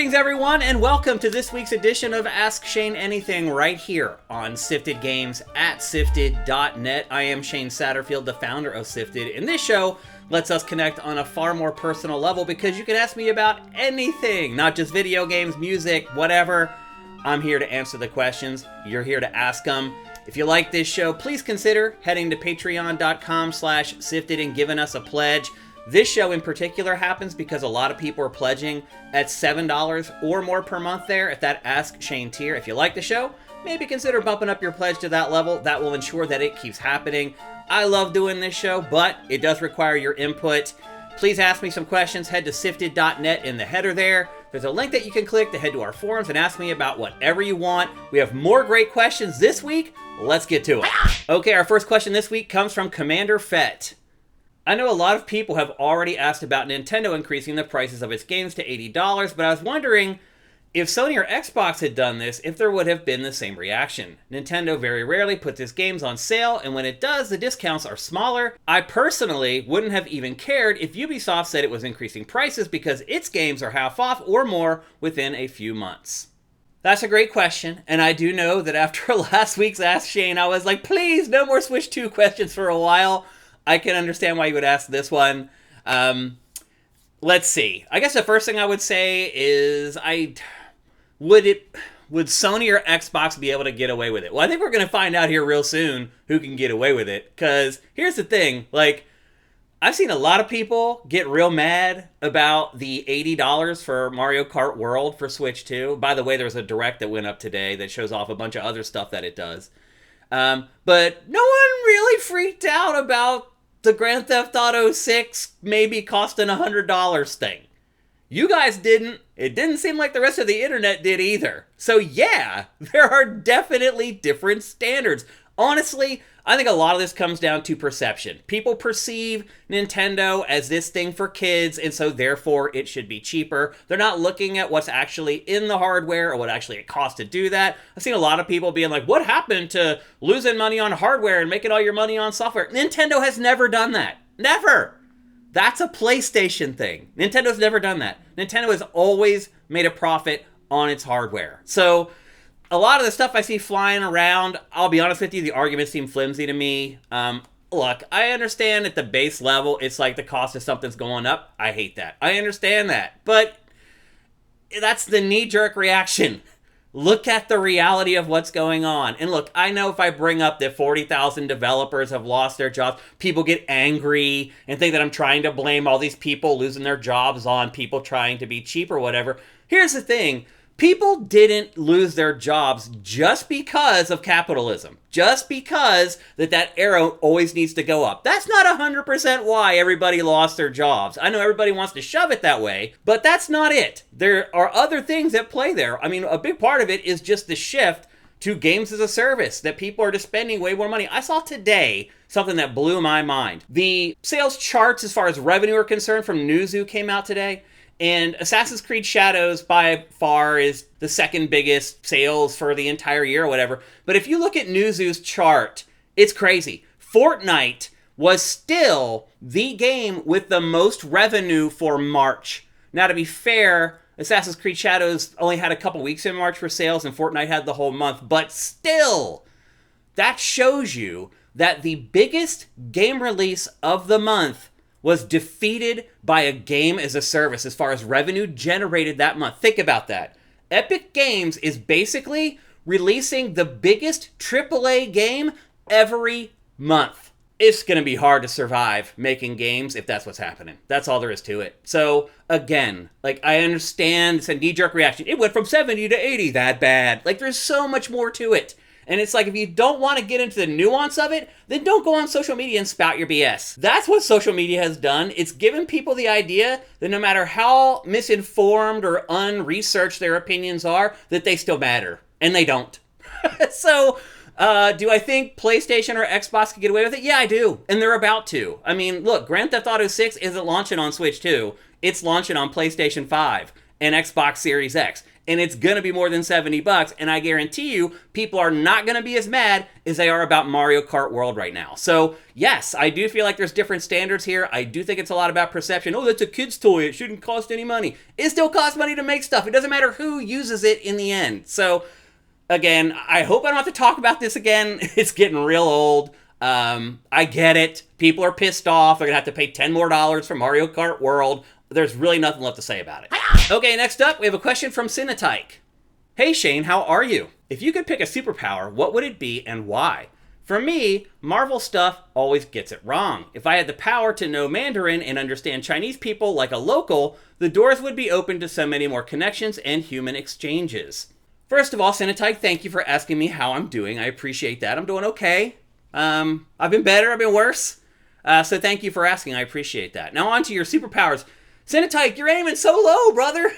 Greetings everyone, and welcome to this week's edition of Ask Shane Anything right here on Sifted Games at SIFTD.net. I am Shane Satterfield, the founder of Sifted, and this show lets us connect on a far more personal level because you can ask me about anything, not just video games, music, whatever. I'm here to answer the questions. You're here to ask them. If you like this show, please consider heading to patreon.com/sifted and giving us a pledge. This show in particular happens because a lot of people are pledging at $7 or more per month there at that Ask Shane tier. If you like the show, maybe consider bumping up your pledge to that level. That will ensure that it keeps happening. I love doing this show, but it does require your input. Please ask me some questions. Head to sifted.net in the header there. There's a link that you can click to head to our forums and ask me about whatever you want. We have more great questions this week. Let's get to it. Okay, our first question this week comes from Commander Fett. I know a lot of people have already asked about Nintendo increasing the prices of its games to $80, but I was wondering if Sony or Xbox had done this, if there would have been the same reaction. Nintendo very rarely puts its games on sale, and when it does, the discounts are smaller. I personally wouldn't have even cared if Ubisoft said it was increasing prices because its games are half off or more within a few months. That's a great question, and I do know that after last week's Ask Shane, I was like, please, no more Switch 2 questions for a while. I can understand why you would ask this one. Let's see. I guess the first thing I would say is, would Sony or Xbox be able to get away with it? Well, I think we're going to find out here real soon who can get away with it. Because here's the thing, I've seen a lot of people get real mad about the $80 for Mario Kart World for Switch 2. By the way, there was a Direct that went up today that shows off a bunch of other stuff that it does. But no one really freaked out about the Grand Theft Auto 6 maybe costing $100 thing. You guys didn't. It didn't seem like the rest of the internet did either. So yeah, there are definitely different standards. Honestly, I think a lot of this comes down to perception. People perceive Nintendo as this thing for kids, and so therefore it should be cheaper. They're not looking at what's actually in the hardware or what actually it costs to do that. I've seen a lot of people being like, what happened to losing money on hardware and making all your money on software? Nintendo has never done that. Never. That's a PlayStation thing. Nintendo's never done that. Nintendo has always made a profit on its hardware. So a lot of the stuff I see flying around, I'll be honest with you, the arguments seem flimsy to me. Look, I understand at the base level, it's like the cost of something's going up. I hate that. I understand that. But that's the knee-jerk reaction. Look at the reality of what's going on. And look, I know if I bring up that 40,000 developers have lost their jobs, people get angry and think that I'm trying to blame all these people losing their jobs on people trying to be cheap or whatever. Here's the thing. People didn't lose their jobs just because of capitalism. Just because that arrow always needs to go up. That's not 100% why everybody lost their jobs. I know everybody wants to shove it that way, but that's not it. There are other things at play there. I mean, a big part of it is just the shift to games as a service, that people are just spending way more money. I saw today something that blew my mind. The sales charts as far as revenue are concerned from Newzoo came out today. And Assassin's Creed Shadows by far is the second biggest sales for the entire year or whatever. But if you look at Newzoo's chart, it's crazy. Fortnite was still the game with the most revenue for March. Now, to be fair, Assassin's Creed Shadows only had a couple weeks in March for sales and Fortnite had the whole month. But still, that shows you that the biggest game release of the month was defeated by a game as a service as far as revenue generated that month. Think about that. Epic Games is basically releasing the biggest AAA game every month. It's going to be hard to survive making games if that's what's happening. That's all there is to it. So, again, I understand it's a knee-jerk reaction. It went from 70 to 80, that bad. There's so much more to it. And it's like, if you don't want to get into the nuance of it, then don't go on social media and spout your BS. That's what social media has done. It's given people the idea that no matter how misinformed or unresearched their opinions are, that they still matter. And they don't. So, do I think PlayStation or Xbox can get away with it? Yeah, I do. And they're about to. I mean, look, Grand Theft Auto 6 isn't launching on Switch 2. It's launching on PlayStation 5. and Xbox Series X. And it's going to be more than $70, and I guarantee you, people are not going to be as mad as they are about Mario Kart World right now. So, yes, I do feel like there's different standards here. I do think it's a lot about perception. Oh, that's a kid's toy. It shouldn't cost any money. It still costs money to make stuff. It doesn't matter who uses it in the end. So, again, I hope I don't have to talk about this again. It's getting real old. I get it. People are pissed off. They're going to have to pay $10 more for Mario Kart World. There's really nothing left to say about it. Okay, next up, we have a question from Cinetike. Hey Shane, how are you? If you could pick a superpower, what would it be and why? For me, Marvel stuff always gets it wrong. If I had the power to know Mandarin and understand Chinese people like a local, the doors would be open to so many more connections and human exchanges. First of all, Cinetike, thank you for asking me how I'm doing. I appreciate that. I'm doing okay. I've been better, I've been worse. So thank you for asking. I appreciate that. Now on to your superpowers. Cinetike, you're aiming so low, brother.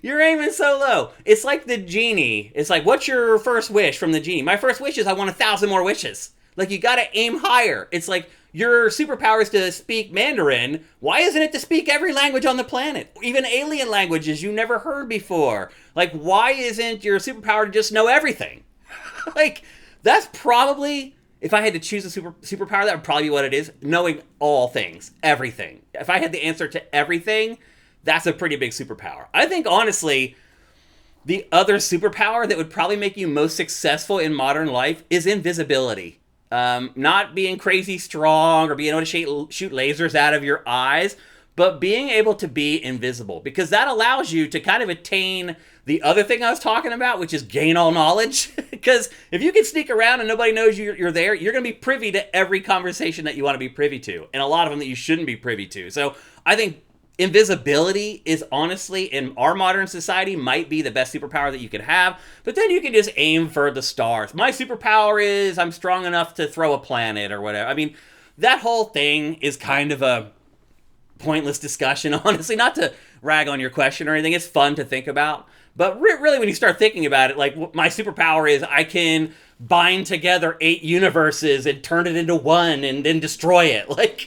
You're aiming so low. It's like the genie. It's like, what's your first wish from the genie? My first wish is I want 1,000 more wishes. Like, you gotta aim higher. It's like, your superpower is to speak Mandarin. Why isn't it to speak every language on the planet? Even alien languages you never heard before. Like, why isn't your superpower to just know everything? Like, that's probably... If I had to choose a superpower, that would probably be what it is. Knowing all things. Everything. If I had the answer to everything, that's a pretty big superpower. I think, honestly, the other superpower that would probably make you most successful in modern life is invisibility. Not being crazy strong or being able to shoot lasers out of your eyes, but being able to be invisible. Because that allows you to kind of attain the other thing I was talking about, which is gain all knowledge. Because if you can sneak around and nobody knows you're there, you're going to be privy to every conversation that you want to be privy to. And a lot of them that you shouldn't be privy to. So I think invisibility is honestly, in our modern society, might be the best superpower that you could have. But then you can just aim for the stars. My superpower is I'm strong enough to throw a planet or whatever. I mean, that whole thing is kind of a pointless discussion, honestly. Not to rag on your question or anything. It's fun to think about. But really, when you start thinking about it, like, my superpower is I can bind together 8 universes and turn it into one and then destroy it. Like,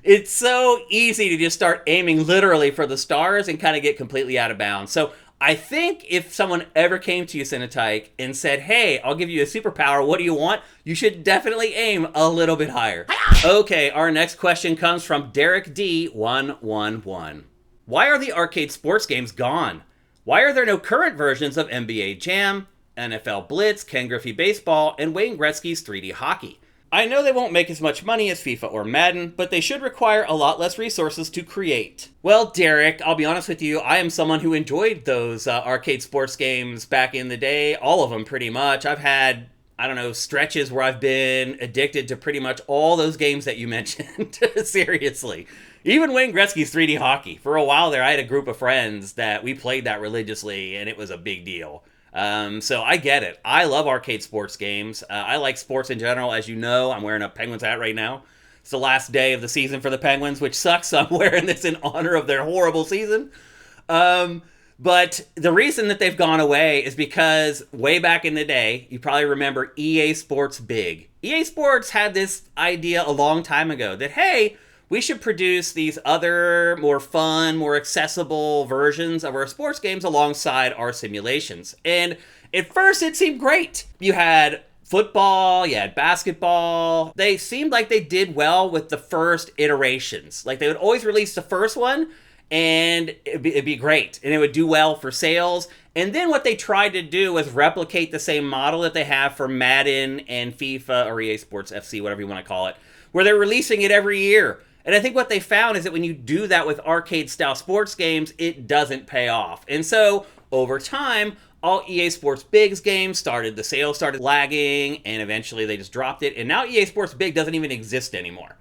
it's so easy to just start aiming literally for the stars and kind of get completely out of bounds. So I think if someone ever came to you, Cinetike, and said, hey, I'll give you a superpower, what do you want? You should definitely aim a little bit higher. Okay, our next question comes from Derek D111. Why are the arcade sports games gone? Why are there no current versions of NBA Jam, NFL Blitz, Ken Griffey Baseball, and Wayne Gretzky's 3D Hockey? I know they won't make as much money as FIFA or Madden, but they should require a lot less resources to create. Well, Derek, I'll be honest with you, I am someone who enjoyed those arcade sports games back in the day, all of them pretty much. I've had, I don't know, stretches where I've been addicted to pretty much all those games that you mentioned. Seriously. Even Wayne Gretzky's 3D Hockey. For a while there, I had a group of friends that we played that religiously, and it was a big deal. So I get it. I love arcade sports games. I like sports in general, as you know. I'm wearing a Penguins hat right now. It's the last day of the season for the Penguins, which sucks. So I'm wearing this in honor of their horrible season. But the reason that they've gone away is because way back in the day, you probably remember EA Sports Big. EA Sports had this idea a long time ago that, hey, we should produce these other more fun, more accessible versions of our sports games alongside our simulations. And at first it seemed great. You had football, you had basketball. They seemed like they did well with the first iterations. Like, they would always release the first one and it'd be great. And it would do well for sales. And then what they tried to do was replicate the same model that they have for Madden and FIFA or EA Sports FC, whatever you want to call it, where they're releasing it every year. And I think what they found is that when you do that with arcade-style sports games, it doesn't pay off. And so, over time, all EA Sports Big's games the sales started lagging, and eventually they just dropped it. And now EA Sports Big doesn't even exist anymore.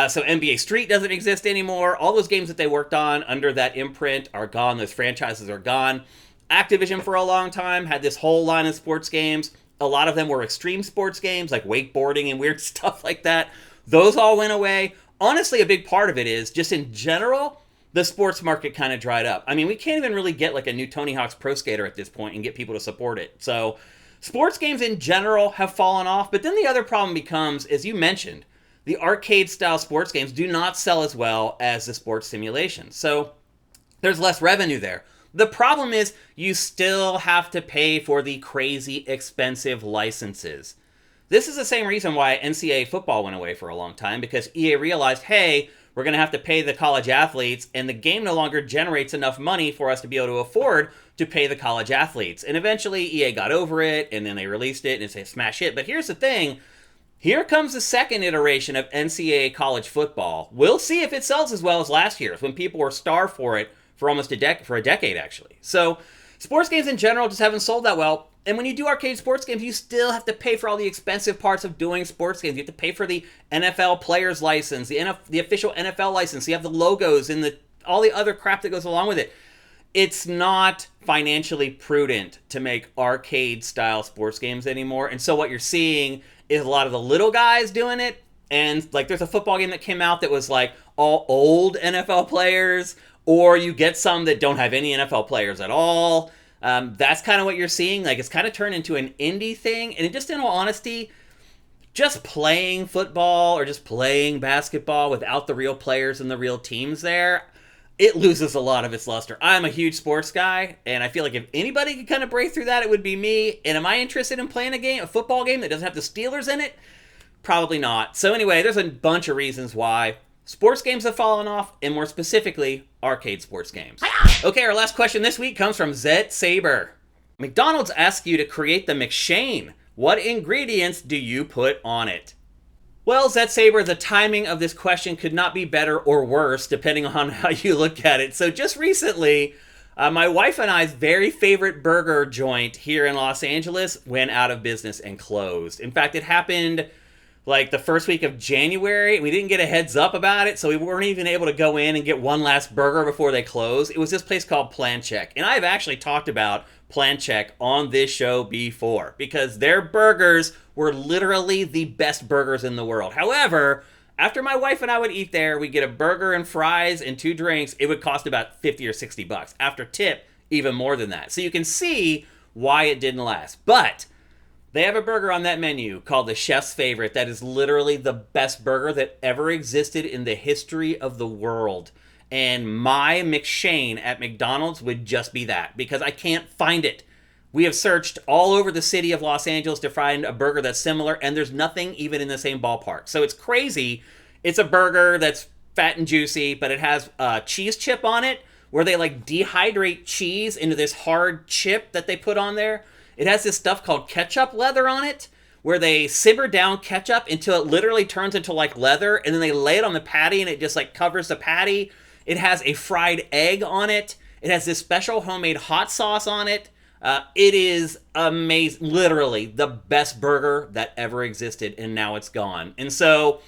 So NBA Street doesn't exist anymore. All those games that they worked on under that imprint are gone. Those franchises are gone. Activision, for a long time, had this whole line of sports games. A lot of them were extreme sports games, like wakeboarding and weird stuff like that. Those all went away. Honestly, a big part of it is, just in general, the sports market kind of dried up. I mean, we can't even really get like a new Tony Hawk's Pro Skater at this point and get people to support it. So sports games in general have fallen off. But then the other problem becomes, as you mentioned, the arcade-style sports games do not sell as well as the sports simulations. So There's less revenue there. The problem is you still have to pay for the crazy expensive licenses. This is the same reason why NCAA football went away for a long time, because EA realized, hey, we're going to have to pay the college athletes, and the game no longer generates enough money for us to be able to afford to pay the college athletes. And eventually EA got over it, and then they released it, and it's a smash hit. But here's the thing. Here comes the second iteration of NCAA college football. We'll see if it sells as well as last year's, when people were starved for it for almost a decade, actually. So sports games in general just haven't sold that well. And when you do arcade sports games, you still have to pay for all the expensive parts of doing sports games. You have to pay for the NFL player's license, the official NFL license. You have the logos and all the other crap that goes along with it. It's not financially prudent to make arcade-style sports games anymore. And so what you're seeing is a lot of the little guys doing it. And like, there's a football game that came out that was like all old NFL players, or you get some that don't have any NFL players at all. That's kind of what you're seeing. Like, it's kind of turned into an indie thing. And just in all honesty, just playing football or just playing basketball without the real players and the real teams there, it loses a lot of its luster. I'm a huge sports guy, and I feel like if anybody could kind of break through that, it would be me. And am I interested in playing a football game that doesn't have the Steelers in it? Probably not. So anyway, there's a bunch of reasons why sports games have fallen off, and more specifically, arcade sports games. Okay, our last question this week comes from Zet Saber. McDonald's asks you to create the McShane. What ingredients do you put on it? Well, Zet Saber, the timing of this question could not be better or worse, depending on how you look at it. So just recently, my wife and I's very favorite burger joint here in Los Angeles went out of business and closed. In fact, it happened like the first week of January. We didn't get a heads up about it, so we weren't even able to go in and get one last burger before they closed. It was this place called Plan Check. And I've actually talked about Plan Check on this show before, because their burgers were literally the best burgers in the world. However, after my wife and I would eat there, we'd get a burger and fries and 2 drinks. It would cost about $50 or $60. After tip, even more than that. So you can see why it didn't last. But they have a burger on that menu called the Chef's Favorite that is literally the best burger that ever existed in the history of the world. And my McShane at McDonald's would just be that, because I can't find it. We have searched all over the city of Los Angeles to find a burger that's similar, and there's nothing even in the same ballpark. So it's crazy. It's a burger that's fat and juicy, but it has a cheese chip on it, where they like dehydrate cheese into this hard chip that they put on there. It has this stuff called ketchup leather on it, where they simmer down ketchup until it literally turns into like leather, and then they lay it on the patty and it just like covers the patty. It has a fried egg on it. It has this special homemade hot sauce on it. It is amazing. Literally the best burger that ever existed, and now it's gone. And so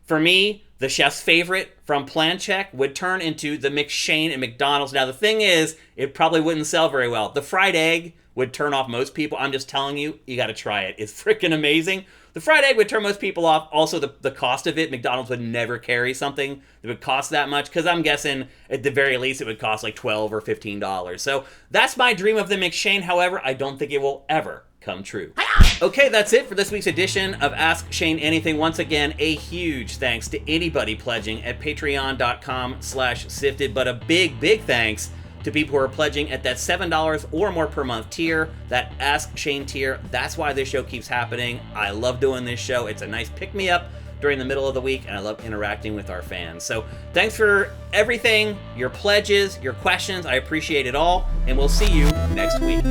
for me, the Chef's Favorite from Plan Check would turn into the McShane at McDonald's. Now the thing is, it probably wouldn't sell very well. The fried egg would turn off most people. I'm just telling you, you got to try it. It's freaking amazing. The fried egg would turn most people off. Also, the cost of it, McDonald's would never carry something that would cost that much, because I'm guessing at the very least it would cost like $12 or $15. So that's my dream of the McShane. However, I don't think it will ever come true. Okay, that's it for this week's edition of Ask Shane Anything. Once again, a huge thanks to anybody pledging at patreon.com/sifted, but a big, big thanks to people who are pledging at that $7 or more per month tier, that Ask Shane tier. That's why this show keeps happening. I love doing this show. It's a nice pick-me-up during the middle of the week, and I love interacting with our fans. So thanks for everything, your pledges, your questions. I appreciate it all, and we'll see you next week.